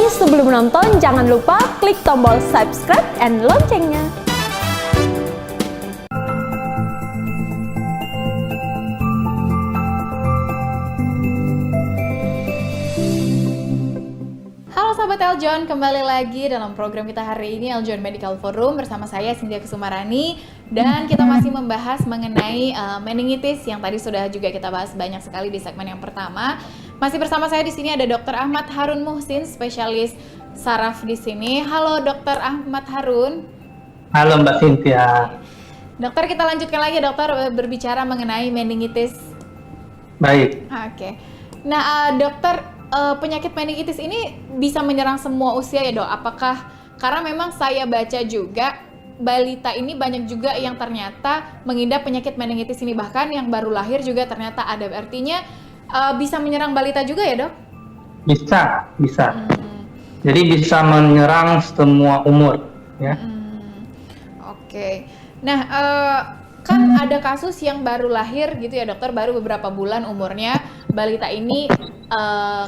Tapi sebelum menonton, jangan lupa klik tombol subscribe and loncengnya. Halo Sobat Eljon, kembali lagi dalam program kita hari ini, Eljon Medical Forum, bersama saya Cynthia Kusumarani. Dan kita masih membahas mengenai meningitis yang tadi sudah juga kita bahas banyak sekali di segmen yang pertama. Masih bersama saya di sini ada Dr. Ahmad Harun Muhsin, spesialis saraf di sini. Halo Dr. Ahmad Harun. Halo Mbak Cynthia. Dokter, kita lanjutkan lagi dokter berbicara mengenai meningitis. Baik. Oke. Nah, dokter, penyakit meningitis ini bisa menyerang semua usia ya dok? Apakah, karena memang saya baca juga balita ini banyak juga yang ternyata mengidap penyakit meningitis ini, bahkan yang baru lahir juga ternyata ada. Artinya bisa menyerang balita juga ya dok? Bisa. Jadi bisa menyerang semua umur ya. Oke. Nah, kan ada kasus yang baru lahir gitu ya dokter, baru beberapa bulan umurnya, balita ini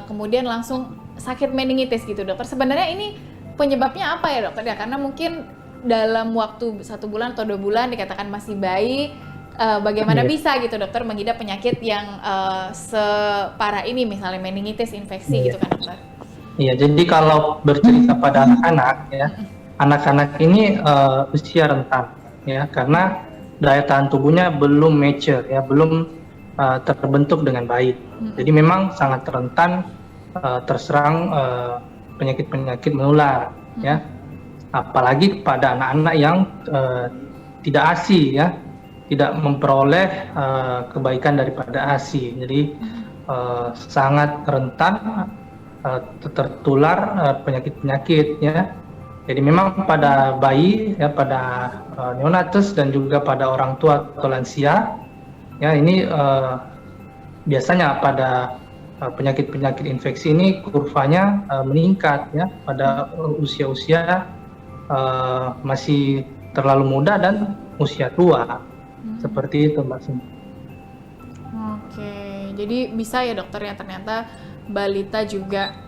kemudian langsung sakit meningitis gitu dokter. Sebenarnya ini penyebabnya apa ya dokter ya? Karena mungkin dalam waktu 1 bulan atau 2 bulan dikatakan masih bayi, bagaimana bisa gitu dokter mengidap penyakit yang separah ini, misalnya meningitis infeksi gitu kan dokter? Iya, jadi kalau bercerita pada anak-anak ya, anak-anak ini usia rentan ya, karena daya tahan tubuhnya belum mature ya, belum terbentuk dengan baik. Jadi memang sangat rentan terserang penyakit-penyakit menular ya, apalagi pada anak-anak yang tidak ASI ya, tidak memperoleh kebaikan daripada ASI. Jadi sangat rentan tertular penyakit-penyakit ya. Jadi memang pada bayi ya, pada neonatus dan juga pada orang tua atau lansia ya, ini biasanya pada penyakit-penyakit infeksi ini kurvanya meningkat ya pada usia-usia masih terlalu muda dan usia tua. Seperti itu Mbak Cindy. Oke, jadi bisa ya dokter ya, ternyata balita juga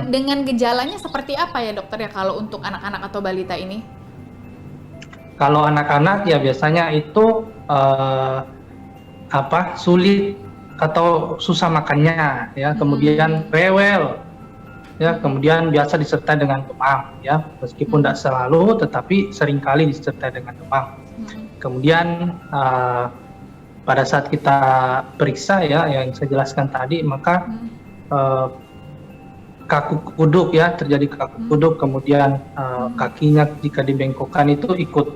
dengan gejalanya seperti apa ya dokter ya kalau untuk anak-anak atau balita ini? Kalau anak-anak ya biasanya itu sulit atau susah makannya ya, kemudian rewel ya, kemudian biasa disertai dengan demam ya, meskipun tidak selalu tetapi seringkali disertai dengan demam. Kemudian pada saat kita periksa ya, yang saya jelaskan tadi, maka kaku kuduk ya, terjadi kaku kuduk, kemudian kakinya jika dibengkokkan itu ikut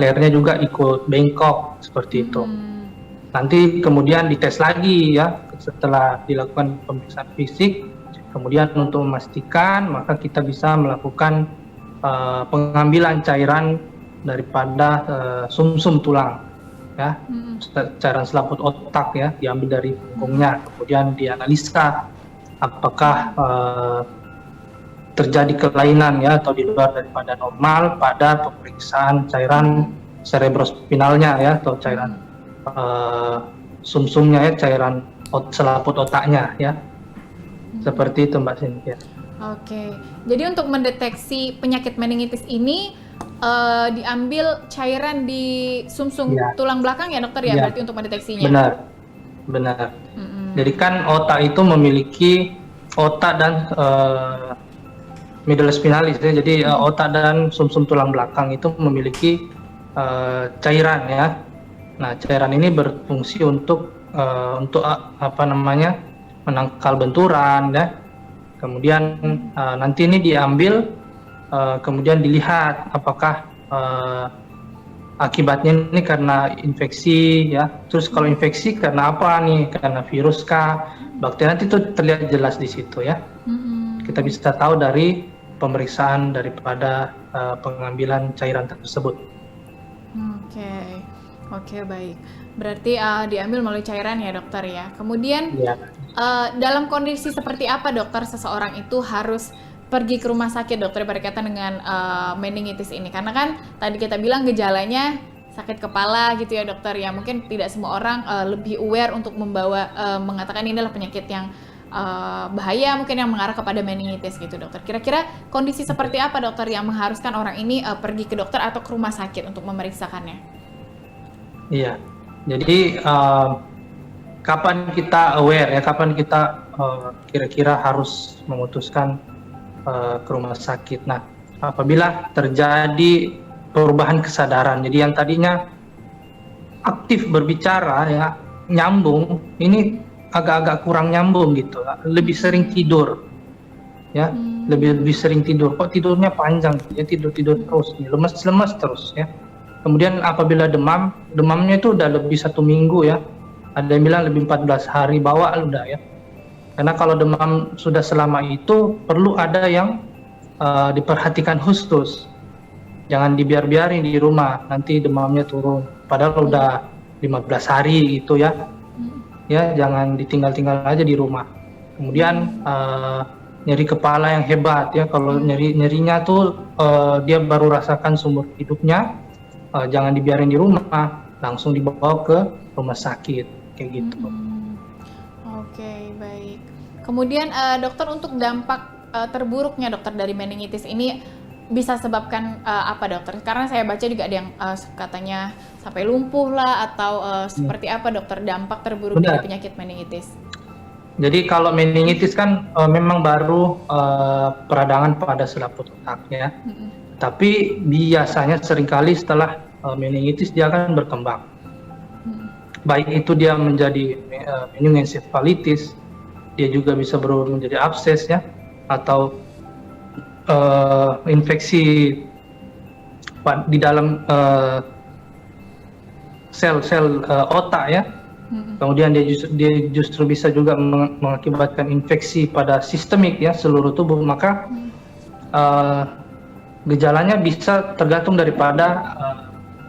lehernya juga ikut bengkok seperti itu. Nanti kemudian dites lagi ya, setelah dilakukan pemeriksaan fisik, kemudian untuk memastikan maka kita bisa melakukan pengambilan cairan daripada sumsum tulang ya, cairan selaput otak ya, diambil dari punggungnya, kemudian dianalisa apakah terjadi kelainan ya atau di luar daripada normal pada pemeriksaan cairan cerebrospinalnya ya, atau cairan sumsumnya ya, cairan selaput otaknya ya. Seperti itu Mbak Cynthia. Oke, jadi untuk mendeteksi penyakit meningitis ini diambil cairan di sumsum tulang belakang ya dokter ya, berarti untuk mendeteksinya? Benar. Jadi kan otak itu memiliki otak dan middle spinalis ya, jadi otak dan sumsum tulang belakang itu memiliki cairan ya. Nah, cairan ini berfungsi untuk menangkal benturan ya. Kemudian nanti ini diambil, kemudian dilihat apakah akibatnya ini karena infeksi ya. Terus kalau infeksi karena apa nih? Karena virus kah, bakteri, nanti itu terlihat jelas di situ ya. Kita bisa tahu dari pemeriksaan daripada pengambilan cairan tersebut. Oke, baik. Berarti diambil melalui cairan ya dokter ya. Kemudian dalam kondisi seperti apa dokter seseorang itu harus pergi ke rumah sakit dokter berkaitan dengan meningitis ini? Karena kan tadi kita bilang gejalanya sakit kepala gitu ya dokter ya. Mungkin tidak semua orang lebih aware untuk mengatakan ini adalah penyakit yang bahaya mungkin yang mengarah kepada meningitis gitu dokter. Kira-kira kondisi seperti apa dokter yang mengharuskan orang ini pergi ke dokter atau ke rumah sakit untuk memeriksakannya? Iya, jadi kapan kita aware ya, kapan kita kira-kira harus memutuskan ke rumah sakit. Nah, apabila terjadi perubahan kesadaran, jadi yang tadinya aktif berbicara ya, nyambung, ini agak-agak kurang nyambung gitu, lebih sering tidur ya, lebih sering tidur. Kok tidurnya panjang ya, tidur terus, lemas terus ya. Kemudian apabila demamnya itu udah lebih 1 minggu ya, ada yang bilang lebih 14 hari bawa udah ya. Karena kalau demam sudah selama itu perlu ada yang diperhatikan khusus. Jangan dibiarin di rumah, nanti demamnya turun. Padahal udah 15 hari gitu ya. Ya, jangan ditinggal aja di rumah. Kemudian nyeri kepala yang hebat ya. Kalau nyerinya tuh dia baru rasakan seumur hidupnya, jangan dibiarin di rumah, langsung dibawa ke rumah sakit kayak gitu. Oke, baik. Kemudian dokter, untuk dampak terburuknya dokter dari meningitis ini bisa sebabkan apa dokter? Karena saya baca juga ada yang katanya sampai lumpuh lah, atau seperti apa dokter dampak terburuk dari penyakit meningitis? Jadi kalau meningitis kan memang baru peradangan pada selaput otak ya. Tapi biasanya seringkali setelah meningitis dia akan berkembang. Baik itu dia menjadi meningoencephalitis, dia juga bisa berubah menjadi abses ya, atau infeksi di dalam sel-sel otak ya. Kemudian dia justru bisa juga mengakibatkan infeksi pada sistemik ya, seluruh tubuh. Maka gejalanya bisa tergantung daripada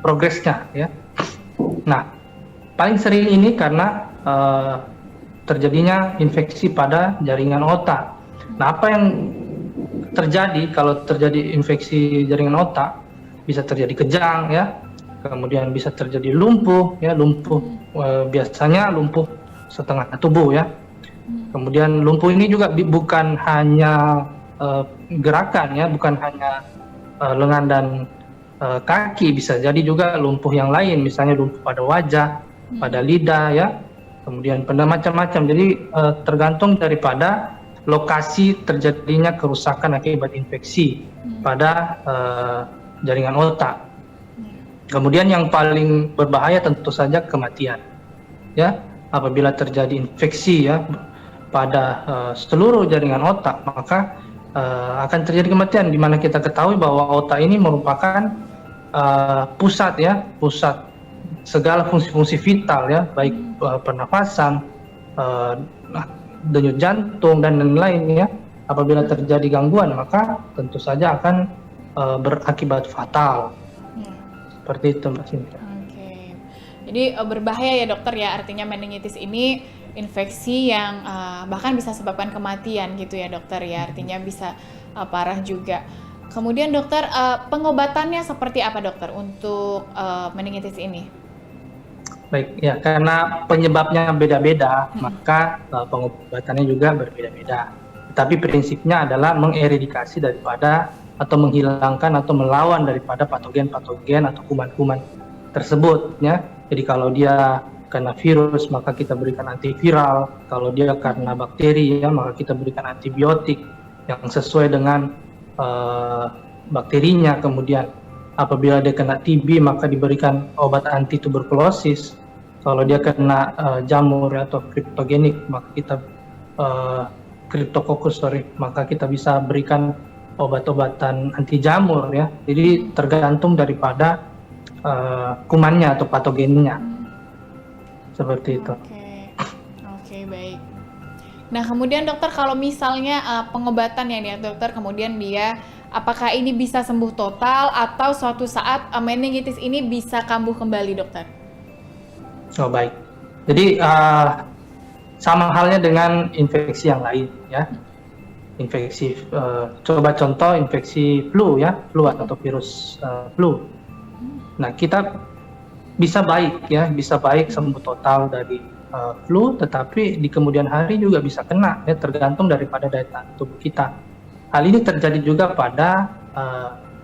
progresnya ya. Nah, paling sering ini karena terjadinya infeksi pada jaringan otak. Nah, apa yang terjadi kalau terjadi infeksi jaringan otak? Bisa terjadi kejang ya, kemudian bisa terjadi lumpuh ya, biasanya lumpuh setengah tubuh ya. Kemudian lumpuh ini juga bukan hanya gerakan ya, bukan hanya lengan dan kaki, bisa jadi juga lumpuh yang lain, misalnya lumpuh pada wajah, pada lidah ya, kemudian pada macam-macam. Jadi tergantung daripada lokasi terjadinya kerusakan akibat infeksi pada jaringan otak. Kemudian yang paling berbahaya tentu saja kematian ya, apabila terjadi infeksi ya pada seluruh jaringan otak, maka akan terjadi kematian, di mana kita ketahui bahwa otak ini merupakan pusat segala fungsi-fungsi vital ya, baik pernafasan, denyut jantung dan lain-lain ya. Apabila terjadi gangguan, maka tentu saja akan berakibat fatal. Seperti itu Mbak Cynthia. Oke. Jadi berbahaya ya dokter ya, artinya meningitis ini infeksi yang bahkan bisa sebabkan kematian gitu ya dokter ya, artinya bisa parah juga. Kemudian dokter, pengobatannya seperti apa dokter untuk meningitis ini? Baik ya, karena penyebabnya beda-beda, maka pengobatannya juga berbeda-beda. Tapi prinsipnya adalah mengeradikasi daripada atau menghilangkan atau melawan daripada patogen-patogen atau kuman-kuman tersebut ya. Jadi kalau dia karena virus, maka kita berikan antiviral. Kalau dia karena bakteri ya, maka kita berikan antibiotik yang sesuai dengan bakterinya. Kemudian apabila dia kena TB, maka diberikan obat anti tuberkulosis. Kalau dia kena jamur atau kriptogenik, maka kita maka kita bisa berikan obat-obatan anti jamur ya. Jadi tergantung daripada kumannya atau patogennya. Seperti itu. Oke, baik. Nah, kemudian dokter, kalau misalnya pengobatan ya dokter, kemudian dia apakah ini bisa sembuh total atau suatu saat meningitis ini bisa kambuh kembali dokter? Oh baik. Jadi sama halnya dengan infeksi yang lain ya. Infeksi, coba contoh infeksi flu ya, flu atau virus flu. Nah, kita bisa baik sembuh total dari flu, tetapi di kemudian hari juga bisa kena, ya, tergantung daripada daya tahan tubuh kita. Hal ini terjadi juga pada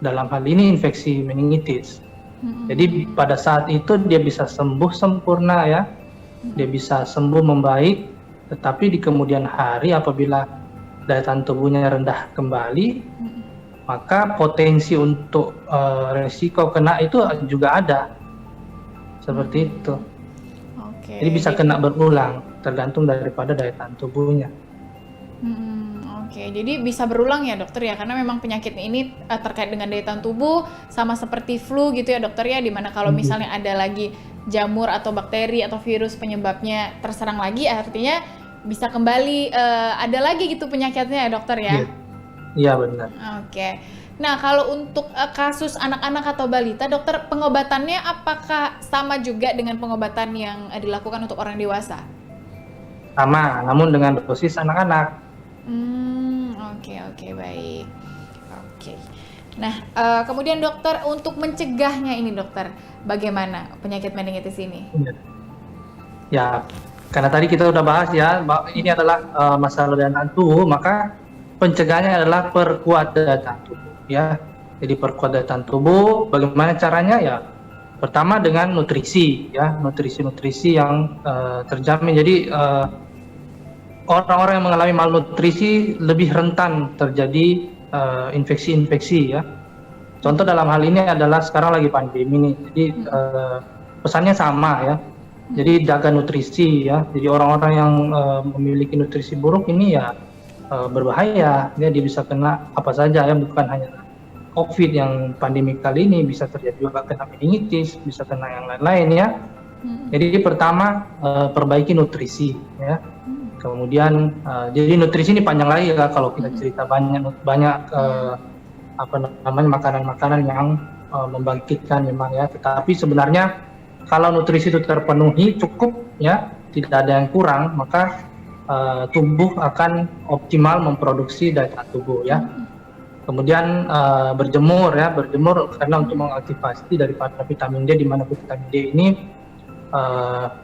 dalam hal ini infeksi meningitis. Jadi pada saat itu dia bisa sembuh sempurna, ya, dia bisa sembuh membaik, tetapi di kemudian hari apabila daya tahan tubuhnya rendah kembali, maka potensi untuk resiko kena itu juga ada, seperti itu. Oke. Jadi bisa kena berulang, tergantung daripada daya tahan tubuhnya. Oke, jadi bisa berulang ya dokter ya, karena memang penyakit ini terkait dengan daya tahan tubuh sama seperti flu gitu ya dokter ya, dimana kalau misalnya ada lagi jamur atau bakteri atau virus penyebabnya terserang lagi, artinya bisa kembali ada lagi gitu penyakitnya ya dokter ya. Iya benar. Oke. Nah, kalau untuk kasus anak-anak atau balita, dokter, pengobatannya apakah sama juga dengan pengobatan yang dilakukan untuk orang dewasa? Sama, namun dengan dosis anak-anak. Oke, baik. Oke. Nah, kemudian dokter, untuk mencegahnya ini dokter, bagaimana penyakit meningitis ini? Ya, karena tadi kita udah bahas ya, ini adalah masalah daya tahan tubuh, maka pencegahannya adalah perkuat daya tahan tubuh, ya. Jadi perkuat daya tahan tubuh, bagaimana caranya ya? Pertama dengan nutrisi, ya, nutrisi yang terjamin. Jadi orang-orang yang mengalami malnutrisi lebih rentan terjadi infeksi-infeksi, ya. Contoh dalam hal ini adalah sekarang lagi pandemi nih, jadi pesannya sama, ya. Jadi jaga nutrisi, ya. Jadi orang-orang yang memiliki nutrisi buruk ini ya berbahaya, ya, dia bisa kena apa saja, ya, bukan hanya COVID yang pandemi kali ini, bisa terjadi juga kena meningitis, bisa kena yang lain-lain, ya. Jadi pertama perbaiki nutrisi, ya. Kemudian jadi nutrisi ini panjang lagi ya, kalau kita cerita banyak apa namanya makanan-makanan yang membangkitkan memang, ya. Tetapi sebenarnya kalau nutrisi itu terpenuhi cukup, ya, tidak ada yang kurang, maka tubuh akan optimal memproduksi daya tahan tubuh, ya. Kemudian berjemur, ya, berjemur karena untuk mengaktifasi daripada vitamin D, di mana vitamin D ini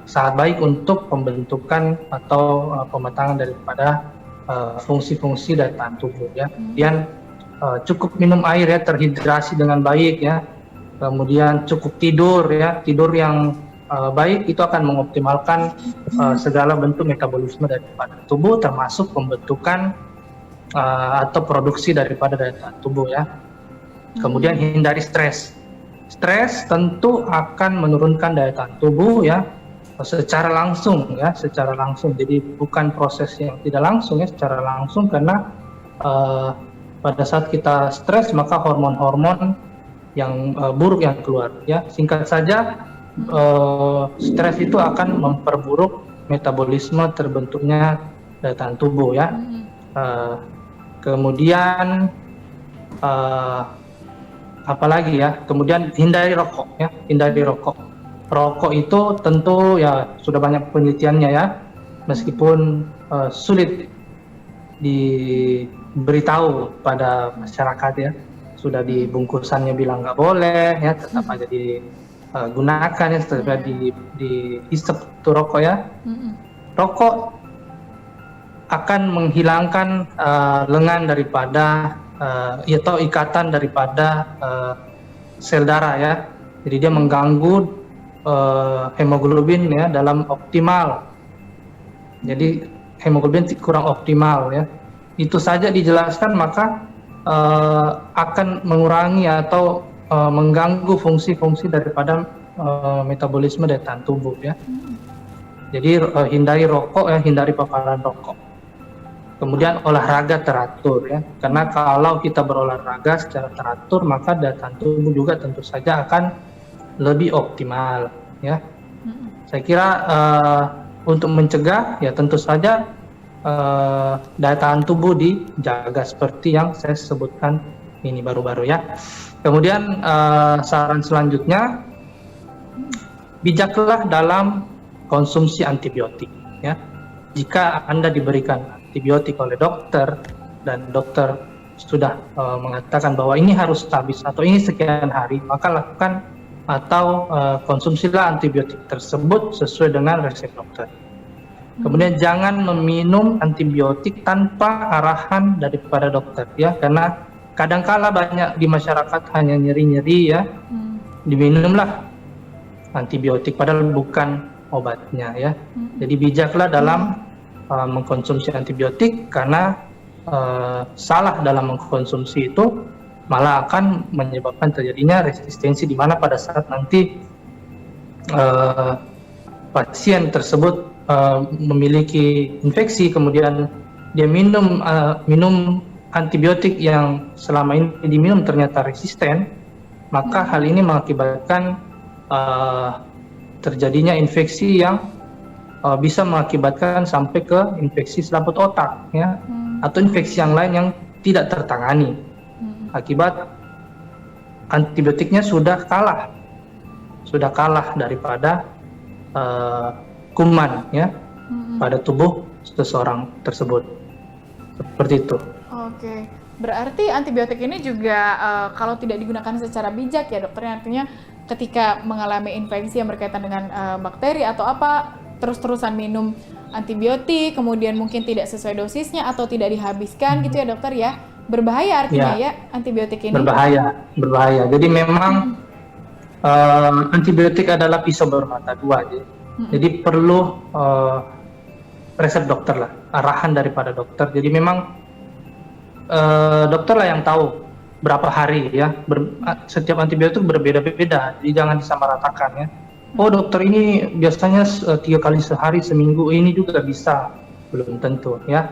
sangat baik untuk pembentukan atau pematangan daripada fungsi-fungsi daya tahan tubuh, ya. Kemudian cukup minum air, ya, terhidrasi dengan baik, ya. Kemudian cukup tidur, ya, tidur yang baik itu akan mengoptimalkan segala bentuk metabolisme daripada tubuh, termasuk pembentukan atau produksi daripada daya tahan tubuh, ya. Kemudian hindari stres. Stres tentu akan menurunkan daya tahan tubuh, ya, secara langsung, ya, secara langsung. Jadi bukan proses yang tidak langsung, ya, secara langsung, karena pada saat kita stres maka hormon-hormon yang buruk yang keluar, ya. Singkat saja, stres itu akan memperburuk metabolisme terbentuknya daya tahan tubuh, ya. Kemudian apalagi, ya, kemudian hindari rokok, ya, hindari rokok. Rokok itu tentu ya sudah banyak penelitiannya, ya, meskipun sulit diberitahu pada masyarakat, ya, sudah di bungkusannya bilang nggak boleh, ya, tetap aja digunakan, ya, tetap dihisap tuh rokok, ya. Rokok akan menghilangkan lengan daripada atau ikatan daripada sel darah, ya. Jadi dia mengganggu hemoglobin, ya, dalam optimal. Jadi hemoglobin kurang optimal, ya. Itu saja dijelaskan maka akan mengurangi atau mengganggu fungsi-fungsi daripada metabolisme daya tahan tubuh, ya. Jadi hindari rokok, ya, hindari paparan rokok. Kemudian olahraga teratur, ya, karena kalau kita berolahraga secara teratur maka daya tahan tubuh juga tentu saja akan lebih optimal, ya. Saya kira untuk mencegah, ya, tentu saja daya tahan tubuh dijaga seperti yang saya sebutkan ini baru-baru, ya. Kemudian saran selanjutnya, bijaklah dalam konsumsi antibiotik, ya. Jika Anda diberikan antibiotik oleh dokter dan dokter sudah mengatakan bahwa ini harus habis atau ini sekian hari, maka lakukan atau konsumsilah antibiotik tersebut sesuai dengan resep dokter. Kemudian jangan meminum antibiotik tanpa arahan daripada dokter ya, karena kadangkala banyak di masyarakat hanya nyeri-nyeri ya, diminumlah antibiotik padahal bukan obatnya ya. Jadi bijaklah dalam mengkonsumsi antibiotik, karena salah dalam mengkonsumsi itu malah akan menyebabkan terjadinya resistensi, di mana pada saat nanti pasien tersebut memiliki infeksi, kemudian dia minum antibiotik yang selama ini diminum ternyata resisten, maka hal ini mengakibatkan terjadinya infeksi yang bisa mengakibatkan sampai ke infeksi selaput otak ya, atau infeksi yang lain yang tidak tertangani akibat antibiotiknya sudah kalah daripada kuman ya pada tubuh seseorang tersebut. Seperti itu. Oke, berarti antibiotik ini juga kalau tidak digunakan secara bijak ya dokter, artinya ketika mengalami infeksi yang berkaitan dengan bakteri atau apa, terus-terusan minum antibiotik, kemudian mungkin tidak sesuai dosisnya atau tidak dihabiskan gitu ya dokter ya, berbahaya artinya ya antibiotik ini? Berbahaya. Jadi memang antibiotik adalah pisau bermata dua, jadi perlu resep dokter lah, arahan daripada dokter. Jadi memang dokter lah yang tahu berapa hari ya, setiap antibiotik berbeda-beda, jadi jangan disamaratakan ya. Oh dokter ini biasanya 3 kali sehari, seminggu, ini juga bisa, belum tentu ya.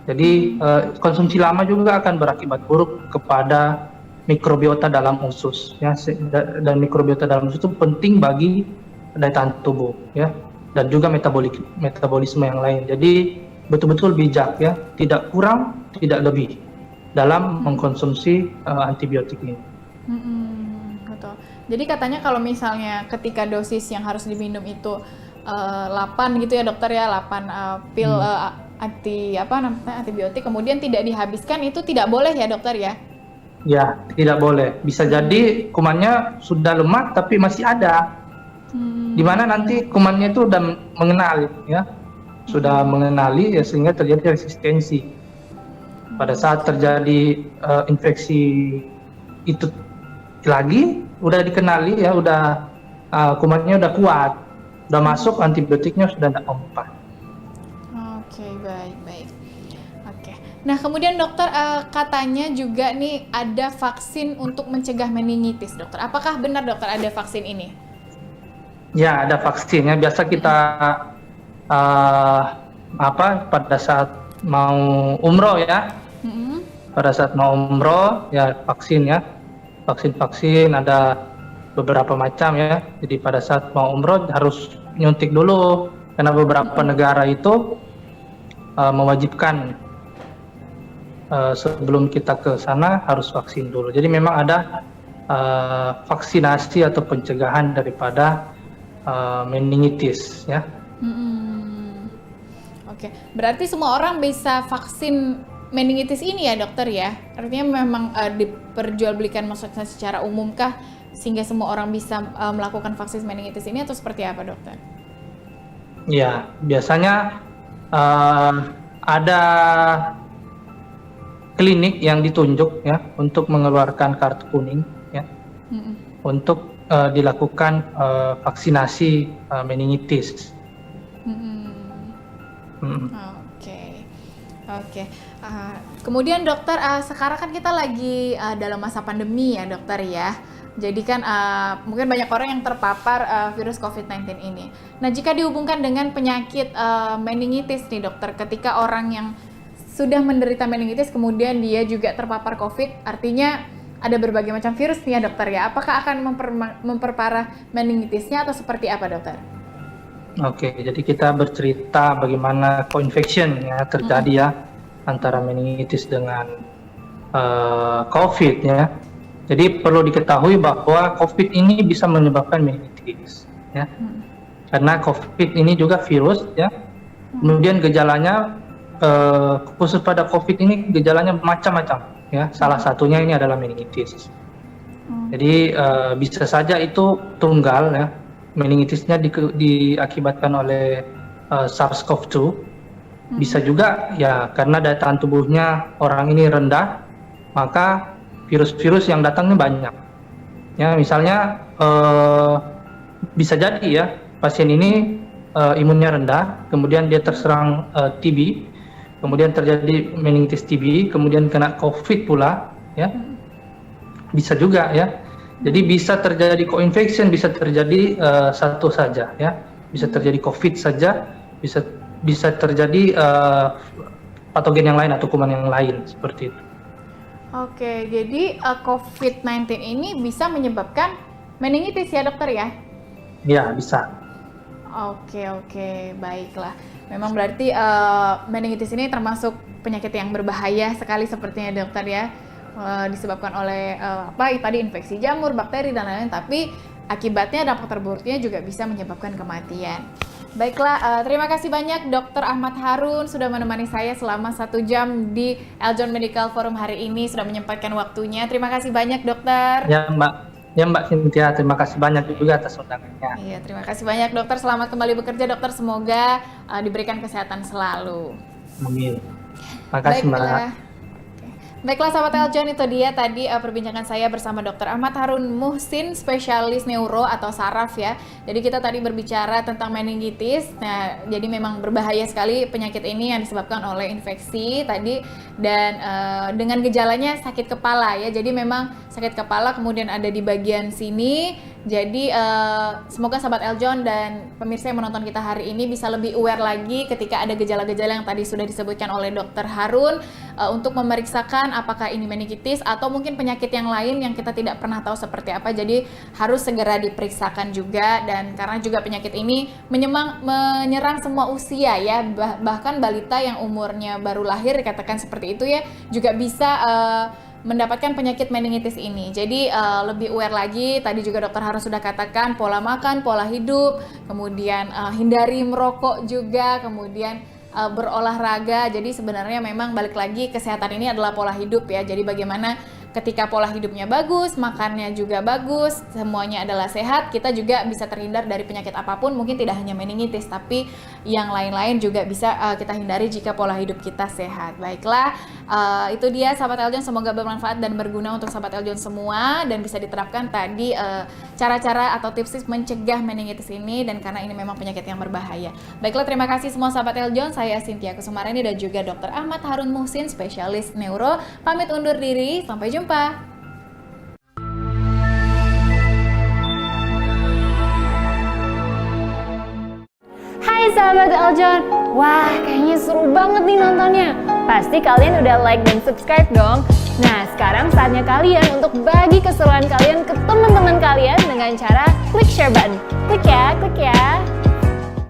Jadi konsumsi lama juga akan berakibat buruk kepada mikrobiota dalam usus ya, dan mikrobiota dalam usus itu penting bagi daya tahan tubuh ya, dan juga metabolisme yang lain. Jadi betul-betul bijak ya, tidak kurang tidak lebih dalam mengkonsumsi antibiotik ini. Betul. Jadi katanya kalau misalnya ketika dosis yang harus diminum itu 8 gitu ya dokter ya, 8 pil antibiotik, kemudian tidak dihabiskan, itu tidak boleh ya dokter ya? Ya, tidak boleh. Bisa jadi kumannya sudah lemah tapi masih ada. Di mana nanti kumannya itu sudah mengenali ya, sudah mengenali ya, sehingga terjadi resistensi. Pada saat terjadi infeksi itu lagi, udah dikenali ya, udah kumannya udah kuat, udah masuk, antibiotiknya sudah tidak mempan. Oke, baik. Oke. Nah, kemudian dokter katanya juga nih ada vaksin untuk mencegah meningitis, dokter. Apakah benar dokter ada vaksin ini? Ya, ada vaksinnya. Biasa kita pada saat mau umroh ya, pada saat mau umroh ya vaksin ya, vaksin ada beberapa macam ya. Jadi pada saat mau umroh harus nyuntik dulu, karena beberapa negara itu mewajibkan sebelum kita ke sana harus vaksin dulu. Jadi memang ada vaksinasi atau pencegahan daripada meningitis ya. Oke, berarti semua orang bisa vaksin meningitis ini ya dokter ya? Artinya memang diperjualbelikan maksudnya secara umum kah sehingga semua orang bisa melakukan vaksin meningitis ini, atau seperti apa dokter? Ya, biasanya ada klinik yang ditunjuk ya untuk mengeluarkan kartu kuning ya, untuk dilakukan vaksinasi meningitis. Oke. Kemudian dokter, sekarang kan kita lagi dalam masa pandemi ya dokter ya. Jadi kan mungkin banyak orang yang terpapar virus COVID-19 ini. Nah, jika dihubungkan dengan penyakit meningitis nih dokter, ketika orang yang sudah menderita meningitis kemudian dia juga terpapar COVID, artinya ada berbagai macam virus nih ya dokter ya. Apakah akan memperparah meningitisnya atau seperti apa dokter? Oke, jadi kita bercerita bagaimana co-infection ya terjadi ya antara meningitis dengan COVID ya. Jadi perlu diketahui bahwa COVID ini bisa menyebabkan meningitis ya. Karena COVID ini juga virus ya. Kemudian gejalanya khusus pada COVID ini gejalanya macam-macam ya. Salah satunya ini adalah meningitis. Jadi bisa saja itu tunggal ya. Meningitisnya diakibatkan oleh SARS-CoV-2. Bisa juga ya karena daya tahan tubuhnya orang ini rendah, maka virus-virus yang datangnya banyak. Ya, misalnya bisa jadi ya pasien ini imunnya rendah, kemudian dia terserang TB, kemudian terjadi meningitis TB, kemudian kena COVID pula, ya. Bisa juga ya. Jadi bisa terjadi co-infection, bisa terjadi satu saja ya. Bisa terjadi COVID saja, bisa terjadi patogen yang lain atau kuman yang lain seperti itu. Oke, jadi COVID-19 ini bisa menyebabkan meningitis ya dokter ya? Ya, bisa. Oke, baiklah. Memang berarti meningitis ini termasuk penyakit yang berbahaya sekali sepertinya dokter ya. Disebabkan oleh tadi infeksi jamur, bakteri dan lain-lain, tapi akibatnya dampak terburuknya juga bisa menyebabkan kematian. Baiklah, terima kasih banyak Dr. Ahmad Harun sudah menemani saya selama 1 jam di Eljon Medical Forum hari ini, sudah menyempatkan waktunya. Terima kasih banyak dokter. Ya Mbak Cynthia, terima kasih banyak juga atas undangannya. Iya, terima kasih banyak dokter. Selamat kembali bekerja dokter. Semoga diberikan kesehatan selalu. Amin. Terima kasih Mbak. Baiklah sahabat Eljon, itu dia tadi perbincangan saya bersama Dr. Ahmad Harun Muhsin, spesialis neuro atau saraf ya. Jadi kita tadi berbicara tentang meningitis. Nah, jadi memang berbahaya sekali penyakit ini yang disebabkan oleh infeksi tadi, dan dengan gejalanya sakit kepala ya. Jadi memang sakit kepala kemudian ada di bagian sini. Jadi semoga sahabat Eljon dan pemirsa yang menonton kita hari ini bisa lebih aware lagi ketika ada gejala-gejala yang tadi sudah disebutkan oleh Dr. Harun, untuk memeriksakan apakah ini meningitis atau mungkin penyakit yang lain yang kita tidak pernah tahu seperti apa. Jadi harus segera diperiksakan juga, dan karena juga penyakit ini menyerang semua usia ya, bahkan balita yang umurnya baru lahir dikatakan seperti itu ya, juga bisa mendapatkan penyakit meningitis ini. Jadi lebih aware lagi. Tadi juga Dr. Harun sudah katakan pola makan, pola hidup, kemudian hindari merokok juga, kemudian berolahraga. Jadi sebenarnya memang balik lagi, kesehatan ini adalah pola hidup ya. Jadi bagaimana ketika pola hidupnya bagus, makannya juga bagus, semuanya adalah sehat, kita juga bisa terhindar dari penyakit apapun. Mungkin tidak hanya meningitis, tapi yang lain-lain juga bisa kita hindari jika pola hidup kita sehat. Baiklah, itu dia sahabat Eljon, semoga bermanfaat dan berguna untuk sahabat Eljon semua, dan bisa diterapkan tadi cara-cara atau tips-tips mencegah meningitis ini, dan karena ini memang penyakit yang berbahaya. Baiklah, terima kasih semua sahabat Eljon. Saya Cynthia Kusumareni dan juga Dr. Ahmad Harun Muhsin, spesialis neuro, pamit undur diri. Sampai jumpa. Hai sahabat Eljon, wah kayaknya seru banget nih nontonnya. Pasti kalian udah like dan subscribe dong. Nah sekarang saatnya kalian untuk bagi keseruan kalian ke teman-teman kalian dengan cara klik share button. Klik ya.